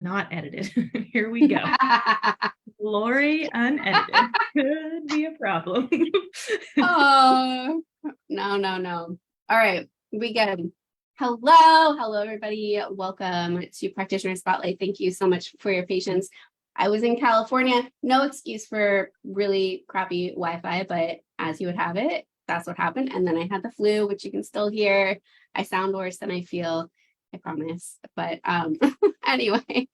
not edited. Here we go. Lori unedited could be a problem. Oh, no. All right, we good. Hello, everybody. Welcome to Practitioner Spotlight. Thank you so much for your patience. I was in California. No excuse for really crappy Wi-Fi, but as you would have it, that's what happened. And then I had the flu, which you can still hear. I sound worse than I feel, I promise. But anyway,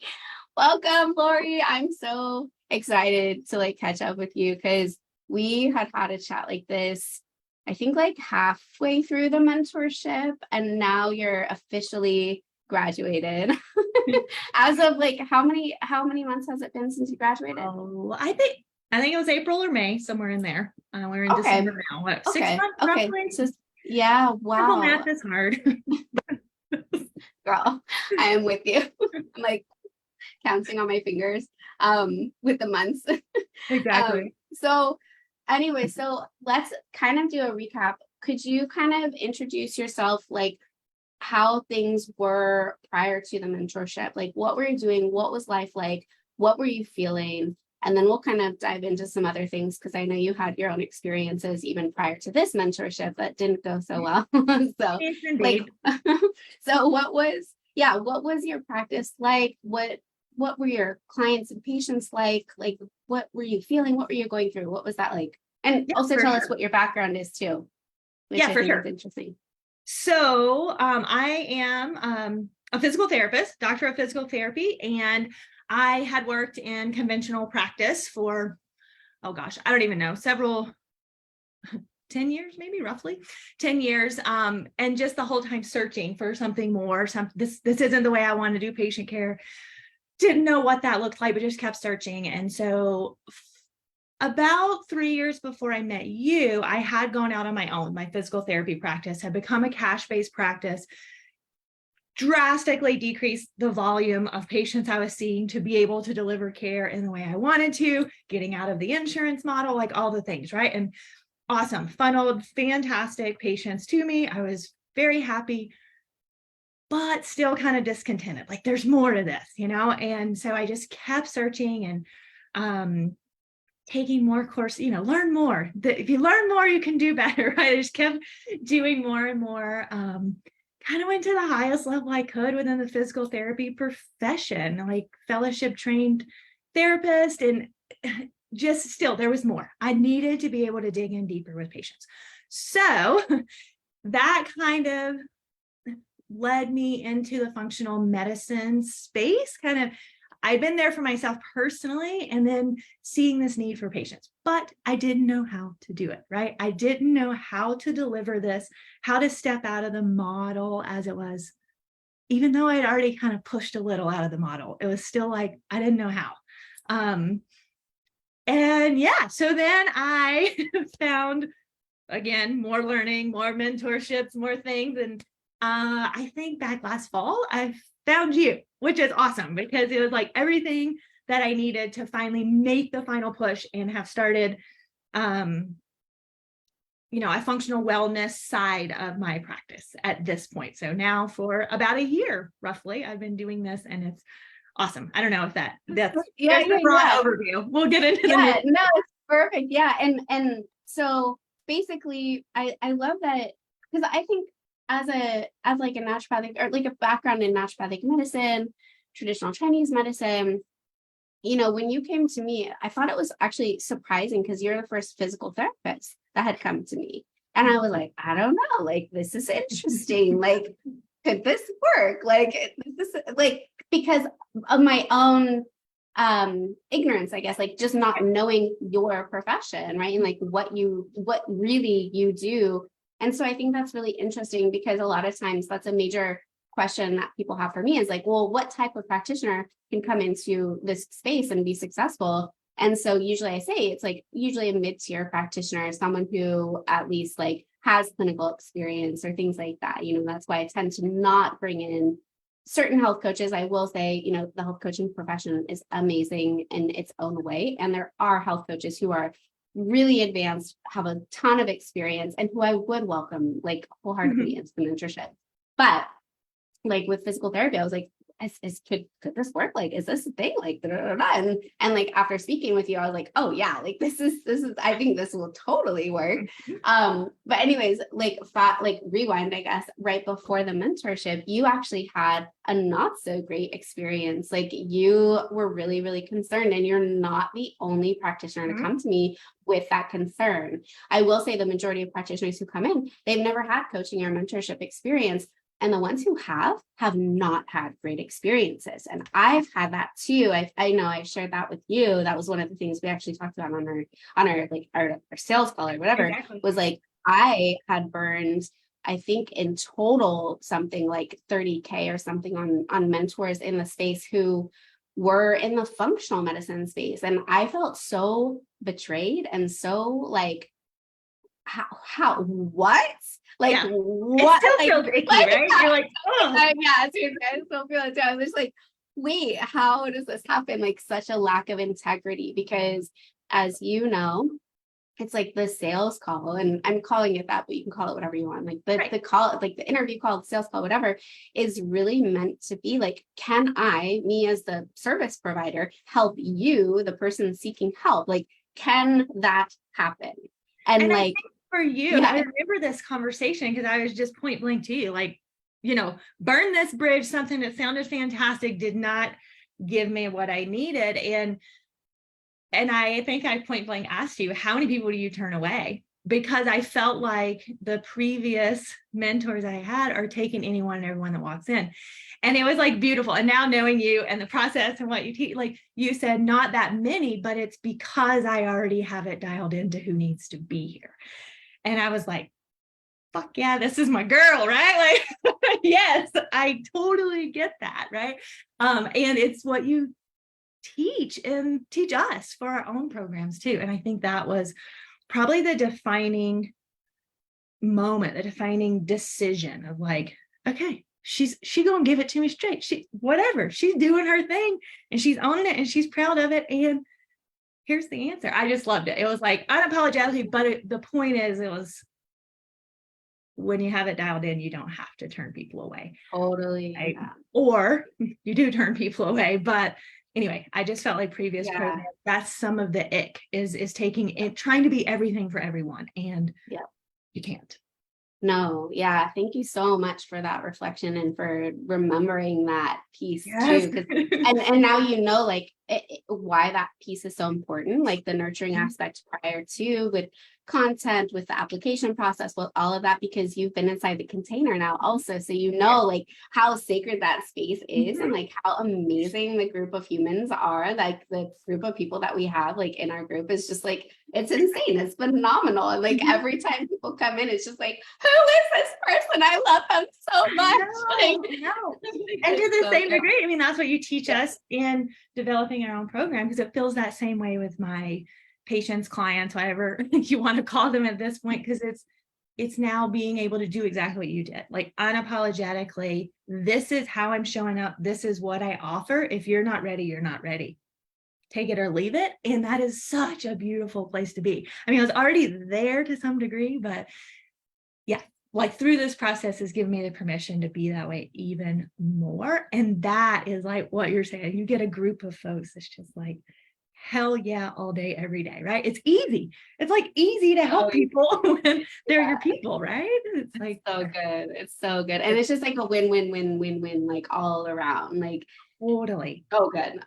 welcome, Lori. I'm so excited to catch up with you because we had a chat like this, I think halfway through the mentorship, and now you're officially graduated. As of how many months has it been since you graduated? Oh, I think it was April or May, somewhere in there. We're in December now. What, 6 months roughly? So, yeah, wow. Math is hard. Girl, I am with you. I'm counting on my fingers with the months. Exactly. So anyway, so let's kind of do a recap. Could you kind of introduce yourself, how things were prior to the mentorship? What were you doing? What was life like? What were you feeling? And then we'll kind of dive into some other things because I know you had your own experiences even prior to this mentorship that didn't go so well. So, so what was your practice like? What were your clients and patients like? What were you feeling? What were you going through? What was that like? And also tell us what your background is too. Which I think is interesting. So I am a physical therapist, doctor of physical therapy, and I had worked in conventional practice for, oh gosh, I don't even know, 10 years, maybe roughly 10 years. And just the whole time searching for something more, this isn't the way I want to do patient care. Didn't know what that looked like, but just kept searching. And so about 3 years before I met you, I had gone out on my own. My physical therapy practice had become a cash-based practice, drastically decreased the volume of patients I was seeing to be able to deliver care in the way I wanted to, getting out of the insurance model, all the things, right? And awesome, funneled fantastic patients to me. I was very happy, but still kind of discontented. There's more to this, And so I just kept searching and taking more course, learn more. If you learn more, you can do better, right? I just kept doing more and more. Kind of went to the highest level I could within the physical therapy profession, fellowship trained therapist, and just still there was more. I needed to be able to dig in deeper with patients. So that kind of led me into the functional medicine space. I've been there for myself personally, and then seeing this need for patients, but I didn't know how to do it, right? I didn't know how to deliver this, how to step out of the model as it was, even though I'd already kind of pushed a little out of the model. It was still I didn't know how. And yeah, so then I found, again, more learning, more mentorships, more things. And I think back last fall, I found you, which is awesome because it was everything that I needed to finally make the final push and have started, a functional wellness side of my practice at this point. So now for about a year, roughly, I've been doing this, and it's awesome. I don't know if that's a broad overview. We'll get into no, it's perfect. Yeah. And so basically I love that because I think as a naturopathic or a background in naturopathic medicine, traditional Chinese medicine, when you came to me, I thought it was actually surprising because you're the first physical therapist that had come to me. And I was I don't know, this is interesting. Could this work? Because of my own ignorance, I guess, just not knowing your profession, right? And what really you do. And so I think that's really interesting because a lot of times that's a major question that people have for me is well, what type of practitioner can come into this space and be successful? And so usually I say it's usually a mid-tier practitioner, someone who at least has clinical experience or things like that. That's why I tend to not bring in certain health coaches. I will say, the health coaching profession is amazing in its own way. And there are health coaches who are really advanced, have a ton of experience, and who I would welcome wholeheartedly into the mentorship. But with physical therapy, I was could this work? Like, is this a thing? Like, da, da, da, da. And like, after speaking with you, I was like, oh yeah, like this is, I think this will totally work. But anyways, like rewind, I guess, right before the mentorship, you actually had a not so great experience. Like you were really, really concerned, and you're not the only practitioner to come to me with that concern. I will say the majority of practitioners who come in, they've never had coaching or mentorship experience. And the ones who have not had great experiences. And I've had that too. I know I shared that with you. That was one of the things we actually talked about on our sales call or whatever. Exactly. Was like, I had burned, I think in total, something like 30K or something on mentors in the space who were in the functional medicine space. And I felt so betrayed and so like, how, what? Like, yeah. What? It still feels icky, right? You're like, oh. Yeah, seriously, I still feel it too. I was just like, wait, how does this happen? Like such a lack of integrity, because as you know, it's like the sales call, and I'm calling it that, but you can call it whatever you want. Like the call, like the interview call, the sales call, whatever, is really meant to be like, can I, me as the service provider, help you, the person seeking help? Like, can that happen? And like, for you, yeah. I remember this conversation because I was just point blank to you, like, burn this bridge, something that sounded fantastic, did not give me what I needed. And I think I point blank asked you, how many people do you turn away? Because I felt like the previous mentors I had are taking anyone and everyone that walks in. And it was like beautiful. And now knowing you and the process and what you teach, like you said, not that many, but it's because I already have it dialed into who needs to be here. And I was like, fuck yeah, this is my girl, right? Like, yes, I totally get that, right? And it's what you teach us for our own programs too. And I think that was probably the defining moment, the defining decision of like, okay, she gonna give it to me straight. She's doing her thing and she's owning it and she's proud of it. And here's the answer. I just loved it. It was like unapologetically, but the point is, it was when you have it dialed in, you don't have to turn people away. Totally. Right? Yeah. Or you do turn people away. But anyway, I just felt like previous programs, that's some of the ick is taking it, trying to be everything for everyone. And you can't. No, yeah. Thank you so much for that reflection and for remembering that piece too. And now you know, like why that piece is so important, like the nurturing aspect prior to, with content, with the application process, with all of that, because you've been inside the container now also. So you know, like how sacred that space is and like how amazing the group of humans are. Like the group of people that we have like in our group is just like, it's insane. It's phenomenal. And like every time people come in, it's just like, who is this person? I love them so much. And to the same degree, I mean, that's what you teach us in developing our own program, because it feels that same way with my patients, clients, whatever you want to call them at this point, because it's now being able to do exactly what you did, like unapologetically, this is how I'm showing up, this is what I offer. If you're not ready, you're not ready. Take it or leave it. And that is such a beautiful place to be. I mean, I was already there to some degree, but yeah, like through this process has given me the permission to be that way even more. And that is like what you're saying. You get a group of folks that's just like, hell yeah, all day, every day, right? It's easy. It's like easy to help people when they're your people, right? It's like so good. It's so good. And it's just like a win-win, like all around, like totally. Oh, good.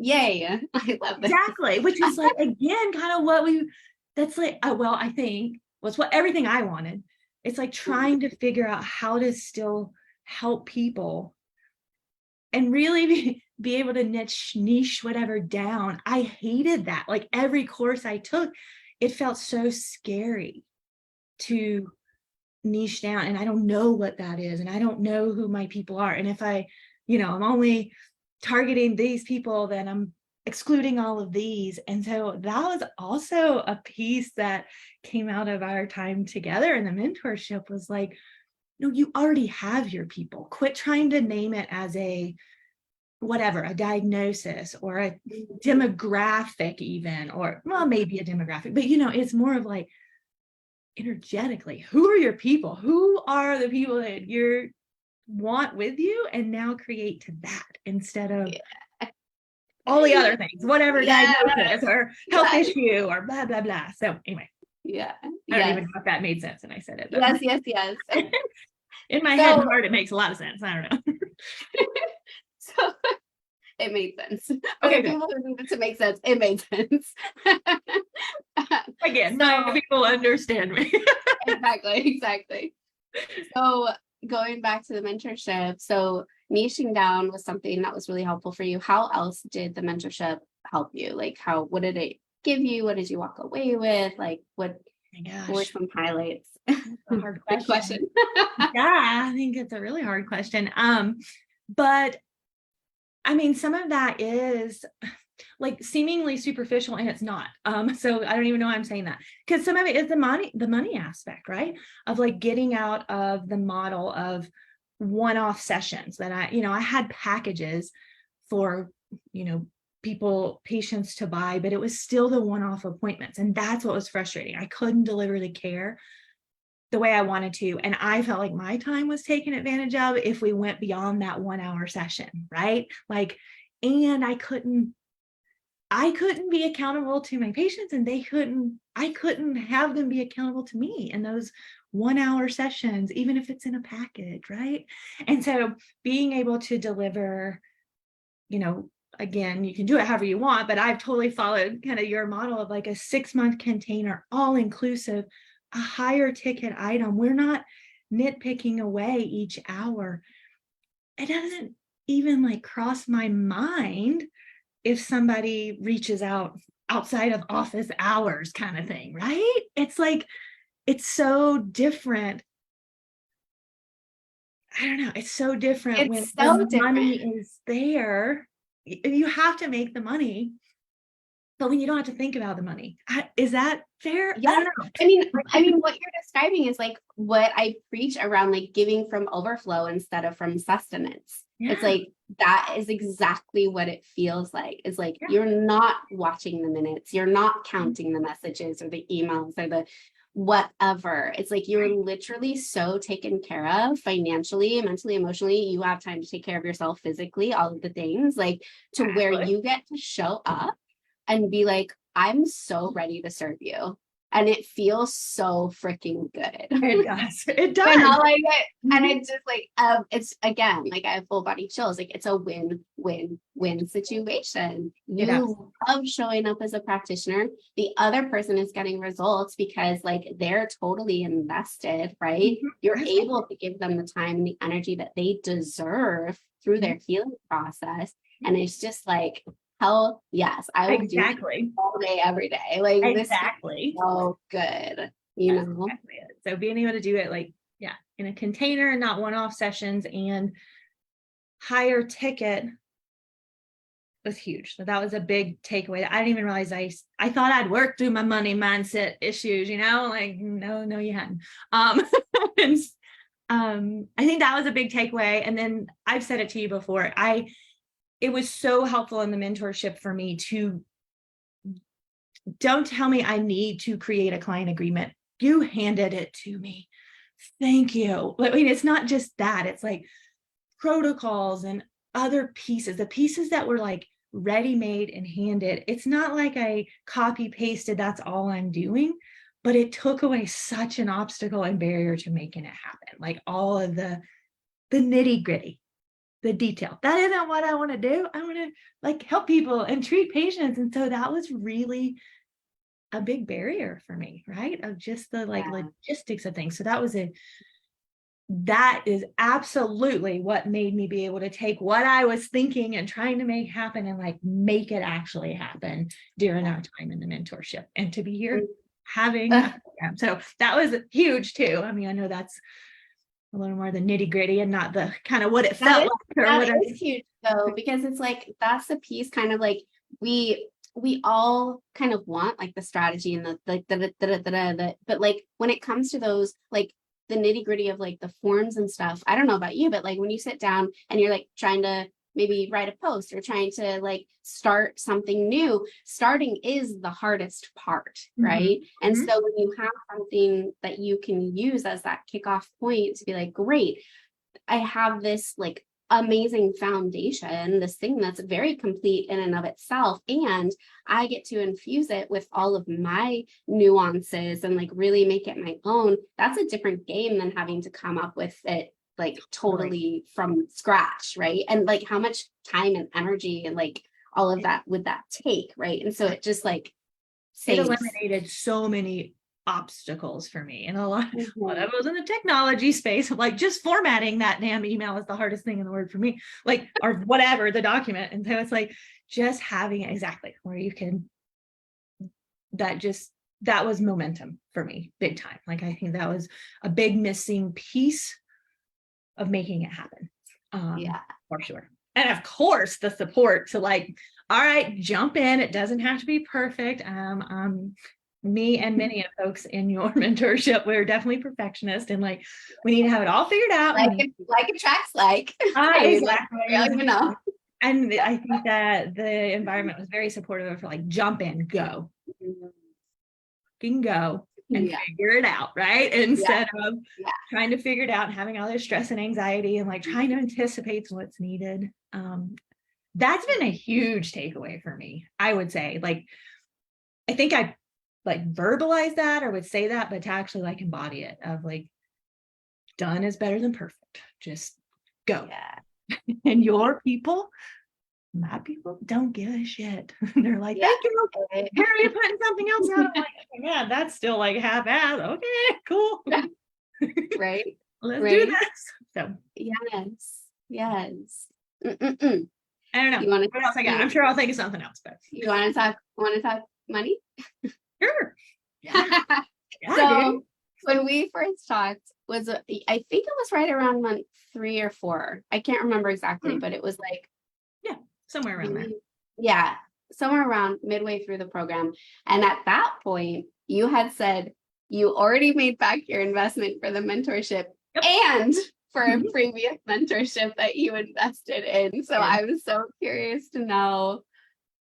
Yay. I love this. Exactly. Which is like, again, kind of what that's like, well, I think was what everything I wanted. It's like trying to figure out how to still help people and really be able to niche whatever down. I hated that. Like every course I took, it felt so scary to niche down. And I don't know what that is. And I don't know who my people are. And if I'm only targeting these people, then I'm excluding all of these. And so that was also a piece that came out of our time together in the mentorship, was like, no, you already have your people. Quit trying to name it as a whatever, a diagnosis or a demographic even, or well, maybe a demographic, but it's more of like energetically, who are your people? Who are the people that you're want with you and now create to that instead of all the other things, whatever diagnosis or health issue or blah, blah, blah. So anyway, Yeah. I don't even know if that made sense when I said it. But yes. In my head and heart, it makes a lot of sense. I don't know. So it made sense. Okay, people who need it to make sense, it made sense. Again, my people understand me. Exactly. So going back to the mentorship, so niching down was something that was really helpful for you. How else did the mentorship help you? Like what did it give you? What did you walk away with? Like what were some highlights? A hard question. Yeah, I think it's a really hard question. But I mean, some of that is like seemingly superficial and it's not. So I don't even know why I'm saying that, because some of it is the money aspect, right? Of like getting out of the model of one-off sessions that I had packages for, patients to buy, but it was still the one-off appointments. And that's what was frustrating. I couldn't deliver the care the way I wanted to. And I felt like my time was taken advantage of if we went beyond that 1 hour session, right? Like, and I couldn't be accountable to my patients, and I couldn't have them be accountable to me in those 1 hour sessions, even if it's in a package, right? And so being able to deliver, again, you can do it however you want, but I've totally followed kind of your model of like a 6-month container, all inclusive, a higher ticket item. We're not nitpicking away each hour. It doesn't even like cross my mind if somebody reaches out outside of office hours kind of thing, right? It's like, it's so different. I don't know. It's so different when the money is there. You have to make the money, but when you don't have to think about the money. Is that fair? Yeah. I don't know. I mean, what you're describing is like what I preach around, like giving from overflow instead of from sustenance. Yeah. It's like, that is exactly what it feels like. It's like, you're not watching the minutes. You're not counting the messages or the emails or the whatever. It's like, you're literally so taken care of financially, mentally, emotionally. You have time to take care of yourself physically, all of the things, like to where you get to show up and be like, I'm so ready to serve you. And it feels so freaking good. It does. It does. And I like it. And it's just like, it's again, like I have full body chills. Like it's a win-win-win situation. You love showing up as a practitioner. The other person is getting results because like they're totally invested, right? You're able to give them the time and the energy that they deserve through their healing process. And it's just like, hell yes, I will do it all day, every day. Like this is so good, know. Exactly it. So being able to do it like, in a container and not one-off sessions and higher ticket was huge. So that was a big takeaway. I didn't even realize I thought I'd worked through my money mindset issues, like no, you hadn't. And I think that was a big takeaway. And then I've said it to you before. It was so helpful in the mentorship for me to don't tell me I need to create a client agreement. You handed it to me. Thank you. I mean, it's not just that. It's like protocols and other pieces, the pieces that were like ready-made and handed. It's not like I copy pasted, that's all I'm doing, but it took away such an obstacle and barrier to making it happen. Like all of the nitty-gritty, the detail. That isn't what I want to do. I want to like help people and treat patients. And so that was really a big barrier for me, right? Of just the logistics of things. So that is absolutely what made me be able to take what I was thinking and trying to make happen and like make it actually happen during our time in the mentorship and to be here having a program. So that was huge too. I mean, I know that's a little more the nitty gritty and not the kind of what it felt like. That is huge though, because it's like, that's the piece kind of like we all kind of want like the strategy and the like, but like when it comes to those, like the nitty gritty of like the forms and stuff, I don't know about you, but like when you sit down and you're like trying to maybe write a post or trying to like start something new, starting is the hardest part, right? And so when you have something that you can use as that kickoff point to be like, great, I have this like amazing foundation, this thing that's very complete in and of itself. And I get to infuse it with all of my nuances and like really make it my own. That's a different game than having to come up with it like totally from scratch, right? And like how much time and energy and like all of that would that take, right? And so it just like it saves. eliminated so many obstacles for me, and a lot Mhm. when I was in the technology space, like just formatting that damn email is the hardest thing in the world for me, like, or whatever the document. And so it's like just having it exactly where you can, that was momentum for me big time. Like I think that was a big missing piece of making it happen. Yeah. For sure. And of course the support to like, all right, jump in, it doesn't have to be perfect. Me and many of folks in your mentorship, we're definitely perfectionists, and like we need to have it all figured out. Like attracts like. I mean, Exactly. you know. And I think that the environment was very supportive of like jump in, go. Can go and figure it out, right? Instead of trying to figure it out and having all this stress and anxiety and like trying to anticipate what's needed. That's been a huge takeaway for me, I would say. Like, I think I like verbalize that or would say that, but to actually like embody it of like, done is better than perfect. Just go. And your people, my people, don't give a shit. They're like, thank you. Here are you putting something else out? I'm like, yeah, that's still like half-ass. Okay, cool. Right. Let's do this. So yes. I don't know. What else I got? I'm sure I'll think of something else, but you want to talk money? Sure. Yeah. So when we first talked I think it was right around month 3 or 4. I can't remember exactly, but it was like somewhere around there. Yeah, somewhere around midway through the program. And at that point, you had said you already made back your investment for the mentorship and for a previous mentorship that you invested in. So I was so curious to know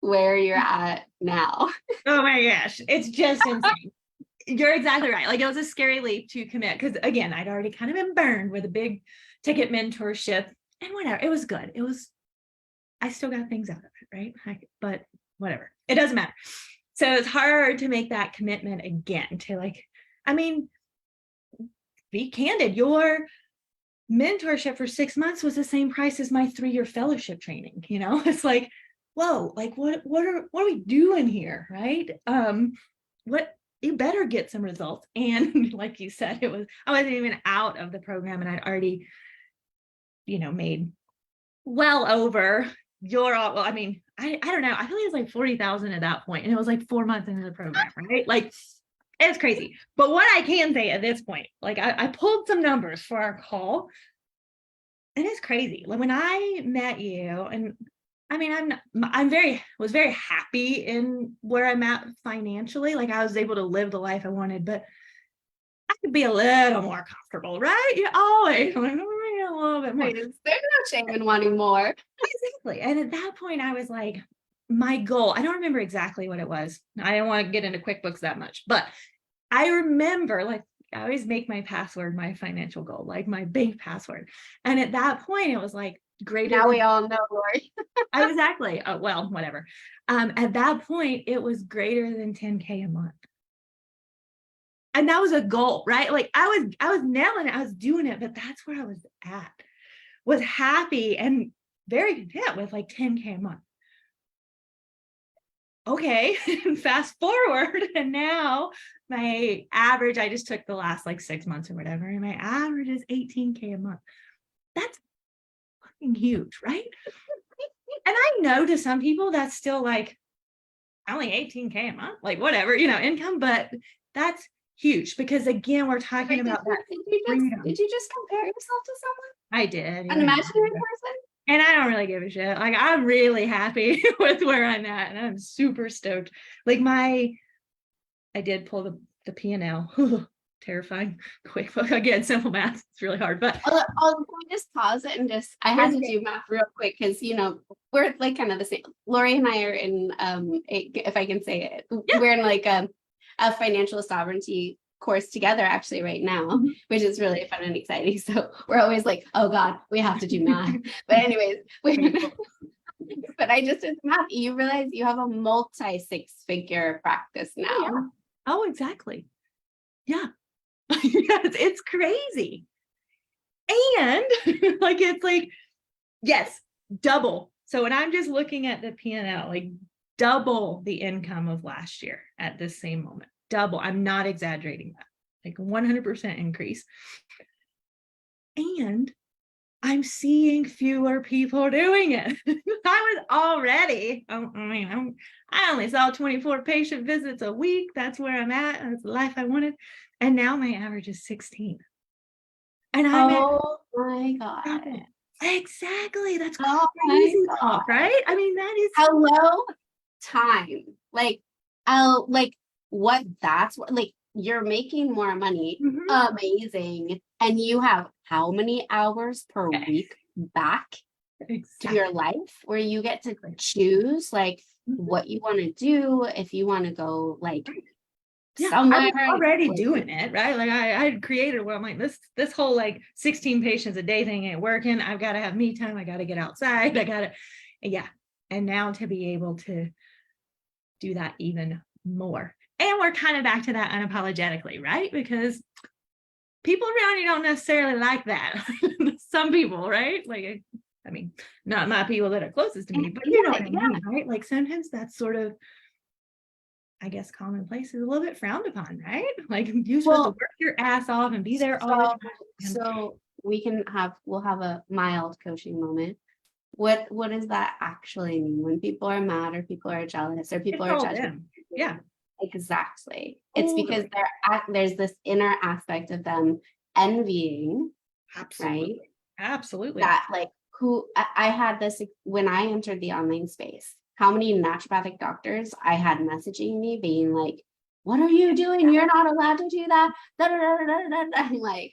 where you're at now. Oh my gosh, it's just insane. You're exactly right. Like it was a scary leap to commit because again, I'd already kind of been burned with a big ticket mentorship and whatever. It was good. I still got things out of it, right? But whatever, it doesn't matter. So it's hard to make that commitment again to like, I mean, be candid. Your mentorship for 6 months was the same price as my 3-year fellowship training. You know, it's like, whoa, like what are we doing here, right? You better get some results. And like you said, I wasn't even out of the program and I'd already, made well over I mean, I don't know. I feel like it was like 40,000 at that point, and it was like 4 months into the program, right? Like it's crazy. But what I can say at this point, like I pulled some numbers for our call, and it's crazy. Like when I met you, and I mean, was very happy in where I'm at financially. Like I was able to live the life I wanted, but I could be a little more comfortable, right? You always like, a little bit more. There's no shame in wanting more. Exactly. And at that point, I was like, my goal, I don't remember exactly what it was. I don't want to get into QuickBooks that much, but I remember like I always make my password my financial goal, like my bank password. And at that point, it was like greater. Now we all know, Lori. Exactly. Oh, well, whatever. At that point, it was greater than 10K a month. And that was a goal, right? Like I was nailing it, I was doing it, but that's where I was at, was happy and very content with like 10K a month. Okay, fast forward, and now my average, I just took the last like 6 months or whatever, and my average is 18K a month. That's fucking huge, right? And I know to some people that's still like only 18K a month, like whatever, income, but that's huge because again, we're talking about that. Did you just compare yourself to someone? I did. An imaginary person? And I don't really give a shit. Like I'm really happy with where I'm at, and I'm super stoked. Like I did pull the P&L. Terrifying. QuickBooks again, simple math. It's really hard, but I'll just pause it and I had to do math real quick because we're like kind of the same. Lori and I are in if I can say it, we're in like a financial sovereignty course together actually right now, which is really fun and exciting. So we're always like, oh God, we have to do math. But anyways, but I just did math. You realize you have a multi six-figure practice now. Oh, yeah. Oh, exactly. Yeah. Yes, it's crazy. And like, it's like, yes, double. So when I'm just looking at the P&L, like double the income of last year at this same moment, double. I'm not exaggerating that, like 100% increase. And I'm seeing fewer people doing it. I was already, I only saw 24 patient visits a week. That's where I'm at. That's the life I wanted. And now my average is 16. And I'm oh my God. Exactly. That's Oh crazy my talk, God. right? I mean, that is Hello time. Like, I'll like what that's what like you're making more money. Amazing. And you have how many hours per week back to exactly. your life where you get to choose like what you want to do, if you want to go like somewhere. I was already doing it, right? Like I had created what I'm like, this whole like 16 patients a day thing ain't working. I've got to have me time. I got to get outside. Yeah. And now to be able to do that even more. And we're kind of back to that unapologetically, right? Because people around you don't necessarily like that. Some people, right? Like, I mean, not my people that are closest to me, but you know what I mean, right? Like sometimes that's sort of, I guess, commonplace is a little bit frowned upon, right? Like you're supposed to work your ass off and be there all the time. So we'll have a mild coaching moment. What does that actually mean when people are mad or people are jealous or people are judging? Yeah, exactly. It's because there's this inner aspect of them envying. Absolutely. Right? Absolutely. That like I had this when I entered the online space. How many naturopathic doctors I had messaging me being like, what are you doing? You're not allowed to do that. I'm like,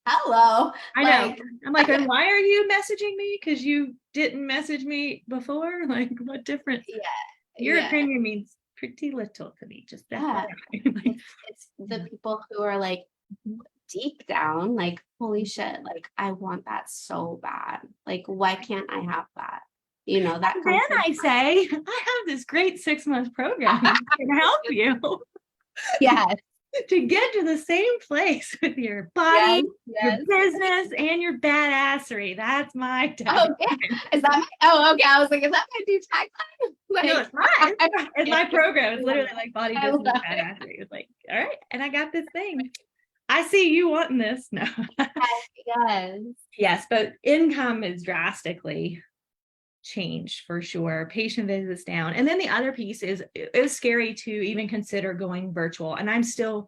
hello. I know. I'm like, and why are you messaging me? Because you didn't message me before? Like, what difference? Yeah. Your opinion means pretty little to me. Just that. It's the people who are like deep down, like, holy shit, like I want that so bad. Like, why can't I have that? You know, that then I say, I have this great 6-month program that can help you. Yes. To get to the same place with your body, your business, and your badassery. That's my tagline. Okay. Is that okay. I was like, is that my new tagline? Like, no, it's mine. It's my program. It's literally like body, business, badassery. It's like, all right, and I got this thing. I see you wanting this. No. Yes, but income is drastically changed for sure. Patient visits down. And then the other piece is it was scary to even consider going virtual. And I'm still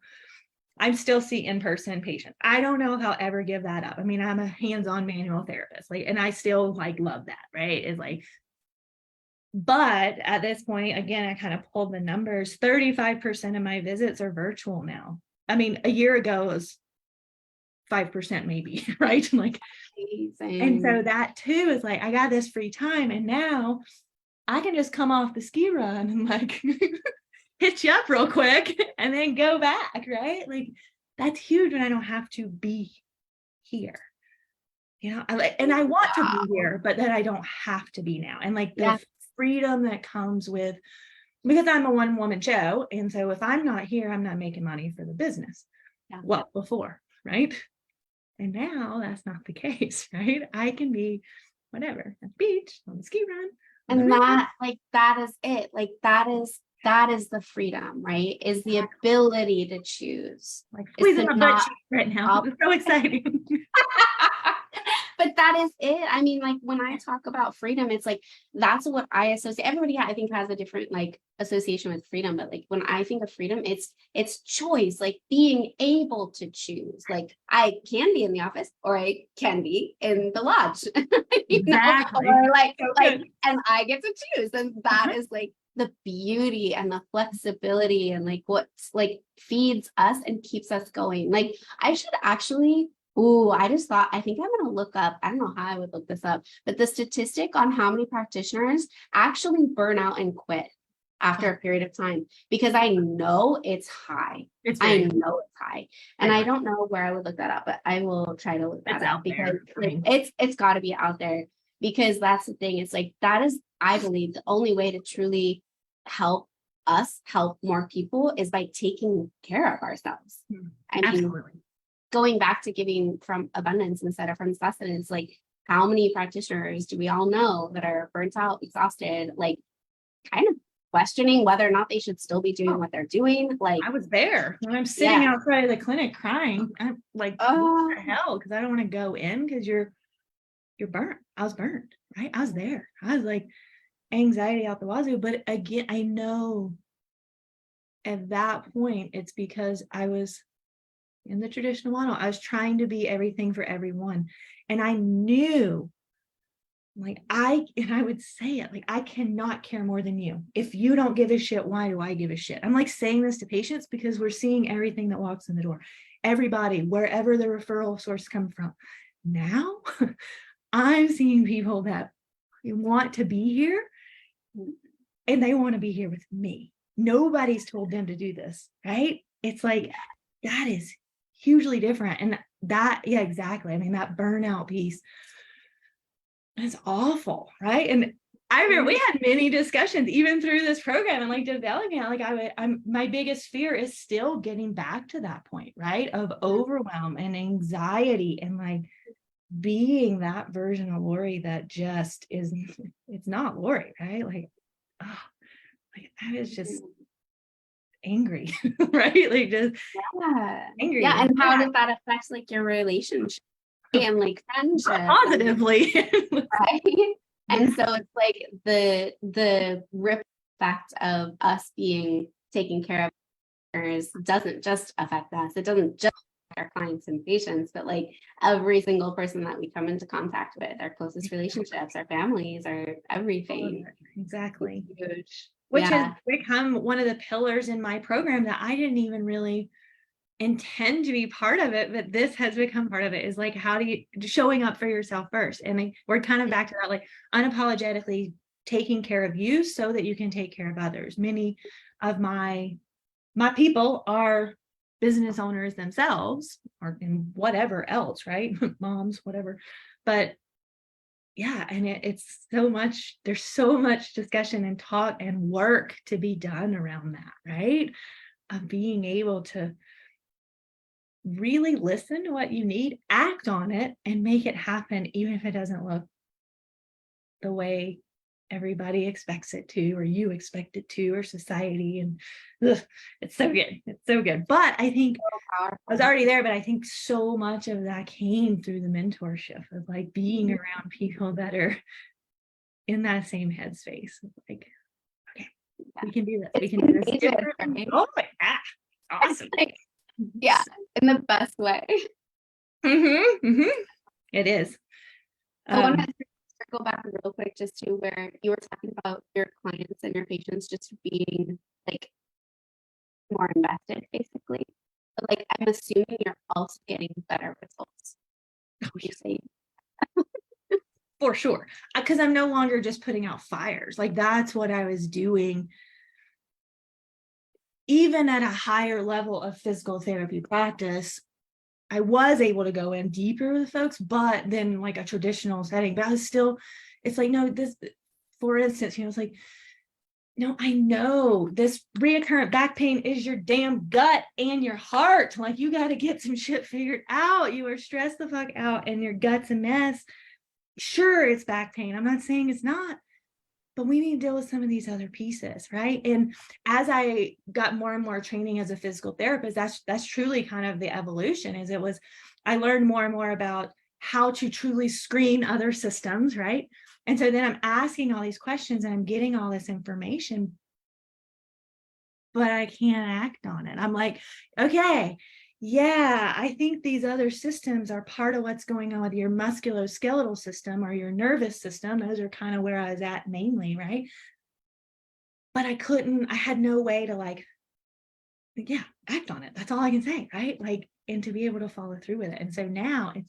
see in-person patients. I don't know if I'll ever give that up. I mean, I'm a hands-on manual therapist, like, and I still like love that, right? It's like, but at this point, again, I kind of pulled the numbers. 35% of my visits are virtual now. I mean, a year ago it was 5% maybe, right? Like, amazing. And so that too is like, I got this free time, and now I can just come off the ski run and like hit you up real quick and then go back, right? Like that's huge when I don't have to be here. You know, and I want to be here, but then I don't have to be now. And like the freedom that comes with, because I'm a one-woman show, and so if I'm not here, I'm not making money for the business. Well, before, right? And now that's not the case, right? I can be whatever at the beach, on the ski run. And that is it. Like that is the freedom, right? Is the ability to choose. Like squeezing my butt right now. It's so exciting. But that is it. I mean, like when I talk about freedom, it's like that's what I associate. Everybody, I think, has a different like association with freedom. But like when I think of freedom, it's choice, like being able to choose. Like I can be in the office, or I can be in the lodge. Exactly. Or like, and I get to choose, and that is like the beauty and the flexibility and like what's like feeds us and keeps us going. Like I should actually. I just thought, I think I'm going to look up, I don't know how I would look this up, but the statistic on how many practitioners actually burn out and quit after a period of time, because I know it's high. I know it's high. And I don't know where I would look that up, but I will try to look that up, because like, it's got to be out there, because that's the thing. It's like, that is, I believe, the only way to truly help us help more people is by taking care of ourselves. I mean, going back to giving from abundance instead of from sustenance, like, how many practitioners do we all know that are burnt out, exhausted, like kind of questioning whether or not they should still be doing what they're doing? Like, I was there when I'm sitting outside of the clinic crying. I'm like, what the hell? Because I don't want to go in because you're burnt. I was burnt, right? I was there. I was like anxiety out the wazoo. But again, I know at that point it's because I was in the traditional model. I was trying to be everything for everyone. And I knew, like, I would say it, like, I cannot care more than you. If you don't give a shit, why do I give a shit? I'm like saying this to patients because we're seeing everything that walks in the door. Everybody, wherever the referral source comes from. Now, I'm seeing people that want to be here and they want to be here with me. Nobody's told them to do this, right? It's like, that is hugely different. And that, yeah, exactly. I mean, that burnout piece is awful, right? And I remember we had many discussions even through this program and like developing it. Like I'm my biggest fear is still getting back to that point, right? Of overwhelm and anxiety and like being that version of Lori that just is, it's not Lori, right? Like, oh, like I was just angry, right? Like just angry. Yeah. And how does that affect like your relationship and like friendship? Positively. Right. And so it's like the ripple effect of us being taken care of doesn't just affect us. It doesn't just affect our clients and patients, but like every single person that we come into contact with, our closest relationships, our families, our everything. Exactly. It's huge. Which has become one of the pillars in my program that I didn't even really intend to be part of it, but this has become part of it, is like, how do you showing up for yourself first? And we're kind of back to that, like unapologetically taking care of you so that you can take care of others. Many of my people are business owners themselves or in whatever else, right? Moms, whatever. But yeah, and it's so much, there's so much discussion and talk and work to be done around that, right? Of being able to really listen to what you need, act on it, and make it happen, even if it doesn't look the way everybody expects it to, or you expect it to, or society. And it's so good. It's so good. But I think I was already there, but I think so much of that came through the mentorship of like being around people that are in that same headspace. Like, okay, we can do this. We can do this differently. Oh my God. Awesome. Yeah, in the best way. It is. I want to circle back real quick just to where you were talking about your clients and your patients just being like more invested, basically. But like, I'm assuming you're also getting better results. You say for sure, because I'm no longer just putting out fires. Like that's what I was doing. Even at a higher level of physical therapy practice, I was able to go in deeper with folks, but then like a traditional setting, but I was still, it's like, no, this, for instance, it's like, no, I know this recurrent back pain is your damn gut and your heart. Like you got to get some shit figured out. You are stressed the fuck out and your gut's a mess. Sure, it's back pain. I'm not saying it's not, but we need to deal with some of these other pieces, right? And as I got more and more training as a physical therapist, that's truly kind of the evolution. I learned more and more about how to truly screen other systems, right? And so then I'm asking all these questions and I'm getting all this information, but I can't act on it. I'm like, okay, yeah, I think these other systems are part of what's going on with your musculoskeletal system or your nervous system. Those are kind of where I was at mainly, right? But I had no way to like, yeah, act on it. That's all I can say, right? Like, and to be able to follow through with it. And so now it's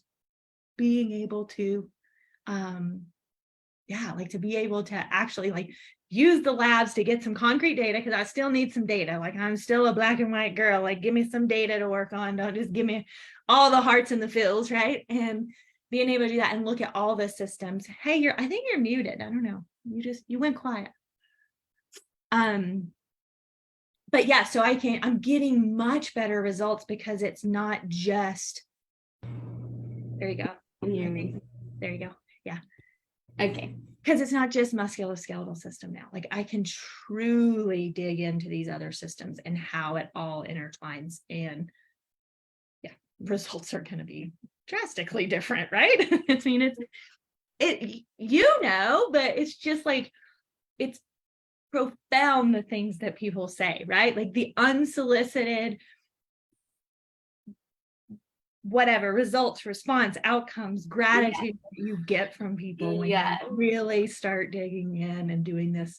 being able to, like to be able to actually like use the labs to get some concrete data, because I still need some data. Like, I'm still a black and white girl. Like, give me some data to work on. Don't just give me all the hearts and the fills, right? And being able to do that and look at all the systems. Hey, I think you're muted. I don't know. You went quiet. But yeah, so I'm getting much better results because it's not just, there you go. There you go. Yeah. Okay. Because it's not just musculoskeletal system now. Like, I can truly dig into these other systems and how it all intertwines, and yeah, results are going to be drastically different, right? I mean, but it's just like, it's profound, the things that people say, right? Like the unsolicited whatever results, response, outcomes, gratitude that you get from people when you really start digging in and doing this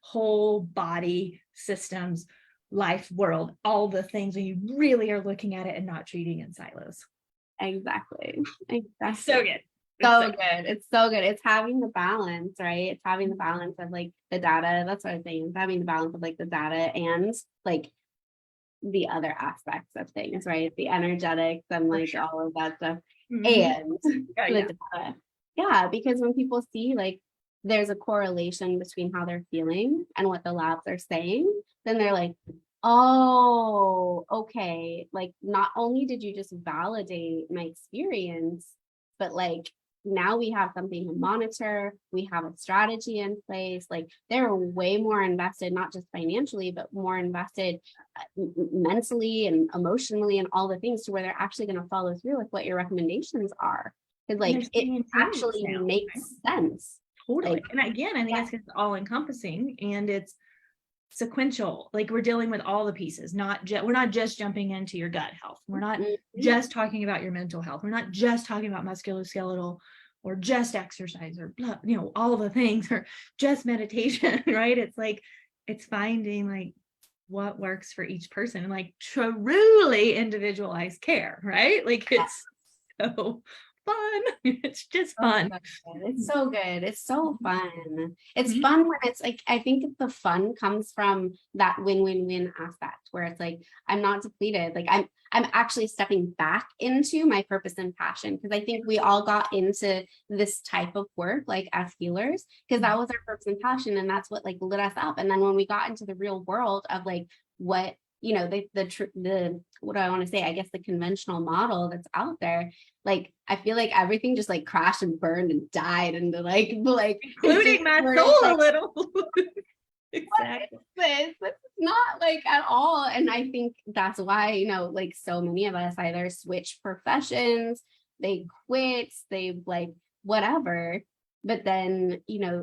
whole body systems, life, world, all the things, when you really are looking at it and not treating in silos. Exactly. So good. It's so good. It's having the balance, right? It's having the balance of like the data. That's what I'm saying. It's having the balance of like the data and like the other aspects of things, right? The energetics and like all of that stuff. And the data. Yeah, because when people see like there's a correlation between how they're feeling and what the labs are saying, then they're like, oh, okay. Like, not only did you just validate my experience, but like now we have something to monitor, we have a strategy in place. Like, they're way more invested, not just financially, but more invested mentally and emotionally and all the things, to where they're actually going to follow through with what your recommendations are. Because like it actually makes sense. Totally. Like, And again, I think it's all encompassing and it's sequential. Like, we're dealing with all the pieces, we're not just jumping into your gut health. We're not just talking about your mental health. We're not just talking about musculoskeletal or just exercise or, all the things, or just meditation, right? It's like, it's finding like what works for each person and like truly individualized care, right? Like, it's so fun. It's just fun. It's so good. It's so fun. It's fun when it's like, I think the fun comes from that win-win-win aspect, where it's like, I'm not depleted. Like, I'm actually stepping back into my purpose and passion, because I think we all got into this type of work like as healers because that was our purpose and passion, and that's what like lit us up. And then when we got into the real world of like what, the what do I want to say? I guess the conventional model that's out there, like, I feel like everything just like crashed and burned and died, and like including my soul a little. Exactly. This is not like at all. And I think that's why, like so many of us either switch professions, they quit, they like whatever. But then,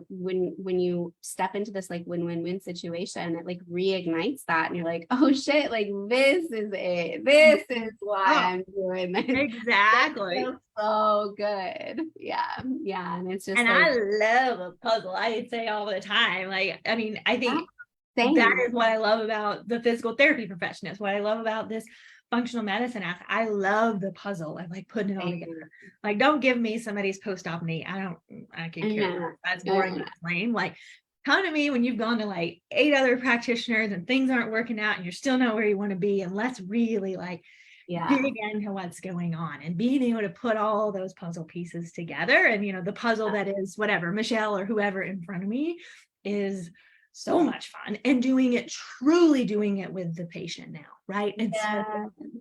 when you step into this like win-win-win situation, it like reignites that, and you're like, oh shit, like this is it. This is why I'm doing this. Exactly. So good. Yeah. And it's just, and like, I love a puzzle. I say all the time. Like, I mean, I think that is what I love about the physical therapy profession. Is what I love about this functional medicine aspect. I love the puzzle. I like putting it all together. Like, don't give me somebody's post-op knee. I can care. That's boring and lame. Like, come to me when you've gone to like 8 other practitioners and things aren't working out and you're still not where you want to be. And let's really like dig into what's going on, and being able to put all those puzzle pieces together. And the puzzle that is whatever Michelle or whoever in front of me is so much fun, and truly doing it with the patient now, right? And so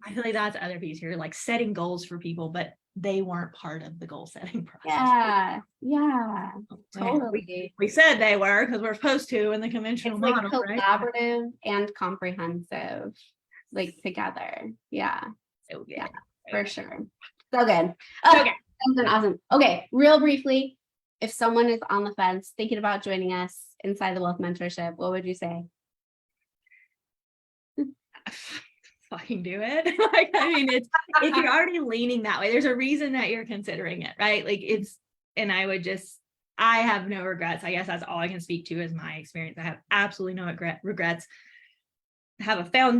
I feel like that's the other piece here, like setting goals for people, but they weren't part of the goal setting process. Totally. We said they were, because we're supposed to in the conventional model, like collaborative, right? And comprehensive, like together. So good. For sure. So good. Okay. Awesome. Okay, real briefly, if someone is on the fence thinking about joining us inside the Wealth Mentorship, what would you say? Fucking do it. Like, I mean, it's if you're already leaning that way, there's a reason that you're considering it, right? Like, I have no regrets. I guess that's all I can speak to is my experience. I have absolutely no regrets. I have a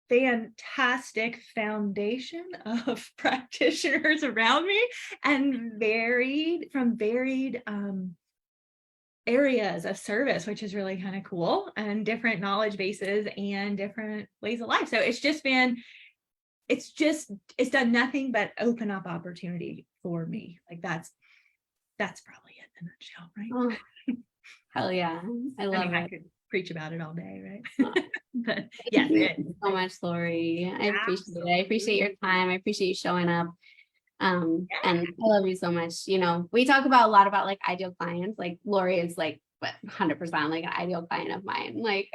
fantastic foundation of practitioners around me, and varied areas of service, which is really kind of cool, and different knowledge bases and different ways of life. So it's done nothing but open up opportunity for me. Like that's probably it in a nutshell, right? Oh, hell yeah. I love mean, it. I could preach about it all day, right? Oh. But yes, Thank you so much, Lori. I appreciate it. I appreciate your time. I appreciate you showing up. And I love you so much. You know, we talk about a lot about like ideal clients. Like Lori is like 100% like an ideal client of mine, like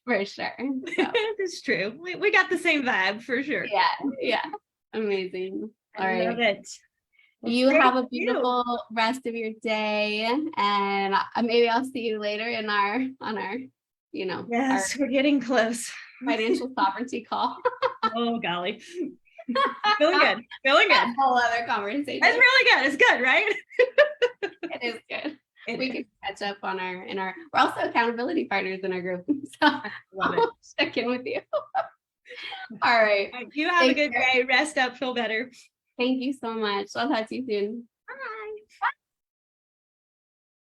for sure. So. It's true. We got the same vibe for sure. Yeah. Amazing. All right. Love it. Well, you have a beautiful rest of your day, and maybe I'll see you later in on our, yes, we're getting close. Financial sovereignty call. Oh golly. Feeling good. Feeling good. Whole other conversation. It's really good. It's good, right? It is good. We can catch up on we're also accountability partners in our group. So I'll check in with you. All right. You have a good day. Rest up, feel better. Thank you so much. I'll talk to you soon.